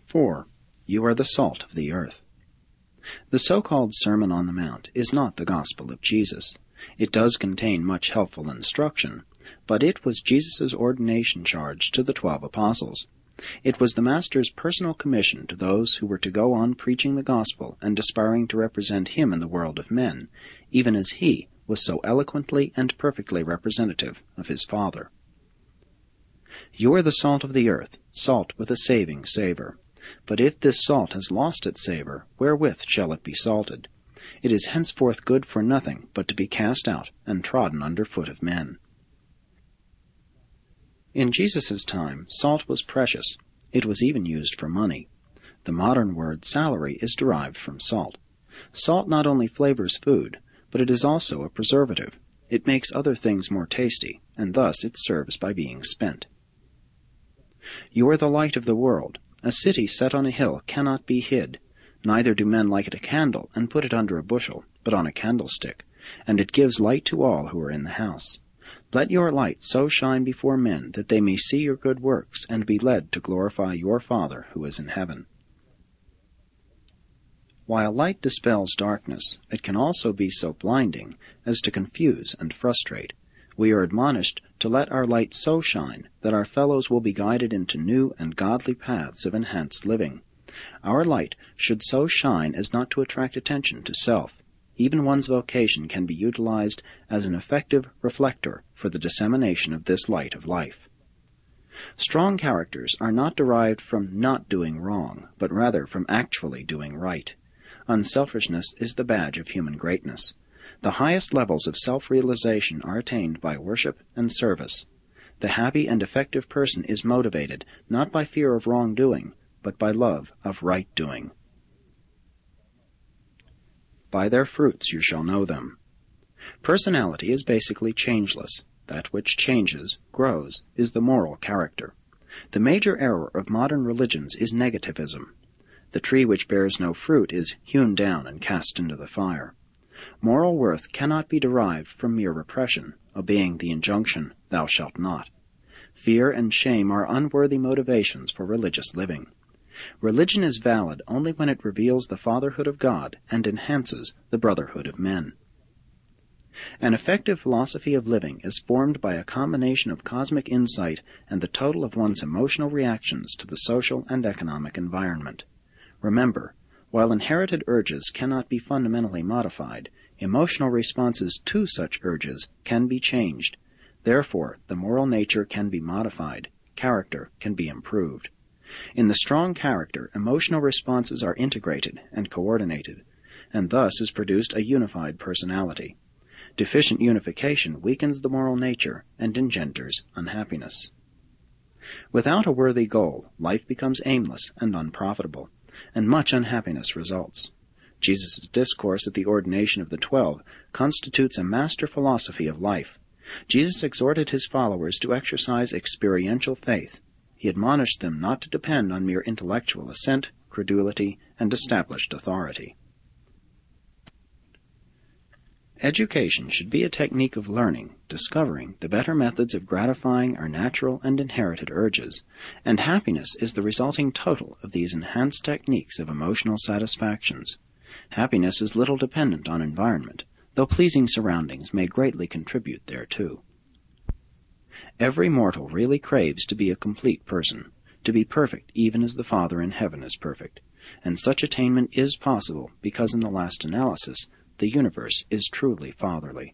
4. You are the salt of the earth. The so-called Sermon on the Mount is not the gospel of Jesus. It does contain much helpful instruction, but it was Jesus' ordination charge to the 12 apostles. It was the Master's personal commission to those who were to go on preaching the gospel and aspiring to represent him in the world of men, even as he was so eloquently and perfectly representative of his Father. You are the salt of the earth, salt with a saving savor. But if this salt has lost its savor, wherewith shall it be salted? It is henceforth good for nothing but to be cast out and trodden under foot of men. In Jesus' time, salt was precious. It was even used for money. The modern word salary is derived from salt. Salt not only flavors food, but it is also a preservative. It makes other things more tasty, and thus it serves by being spent. You are the light of the world. A city set on a hill cannot be hid. Neither do men light a candle and put it under a bushel, but on a candlestick, and it gives light to all who are in the house. Let your light so shine before men that they may see your good works and be led to glorify your Father who is in heaven. While light dispels darkness, it can also be so blinding as to confuse and frustrate. We are admonished to let our light so shine that our fellows will be guided into new and godly paths of enhanced living. Our light should so shine as not to attract attention to self. Even one's vocation can be utilized as an effective reflector for the dissemination of this light of life. Strong characters are not derived from not doing wrong, but rather from actually doing right. Unselfishness is the badge of human greatness. The highest levels of self-realization are attained by worship and service. The happy and effective person is motivated not by fear of wrongdoing, but by love of right doing. By their fruits you shall know them. Personality is basically changeless. That which changes, grows, is the moral character. The major error of modern religions is negativism. The tree which bears no fruit is hewn down and cast into the fire. Moral worth cannot be derived from mere repression, obeying the injunction, "Thou shalt not." Fear and shame are unworthy motivations for religious living. Religion is valid only when it reveals the fatherhood of God and enhances the brotherhood of men. An effective philosophy of living is formed by a combination of cosmic insight and the total of one's emotional reactions to the social and economic environment. Remember, while inherited urges cannot be fundamentally modified, emotional responses to such urges can be changed. Therefore, the moral nature can be modified, character can be improved. In the strong character, emotional responses are integrated and coordinated, and thus is produced a unified personality. Deficient unification weakens the moral nature and engenders unhappiness. Without a worthy goal, life becomes aimless and unprofitable, and much unhappiness results. Jesus' discourse at the ordination of the 12 constitutes a master philosophy of life. Jesus exhorted his followers to exercise experiential faith. He admonished them not to depend on mere intellectual assent, credulity, and established authority. Education should be a technique of learning, discovering the better methods of gratifying our natural and inherited urges, and happiness is the resulting total of these enhanced techniques of emotional satisfactions. Happiness is little dependent on environment, though pleasing surroundings may greatly contribute thereto. Every mortal really craves to be a complete person, to be perfect even as the Father in heaven is perfect, and such attainment is possible because in the last analysis, the universe is truly fatherly.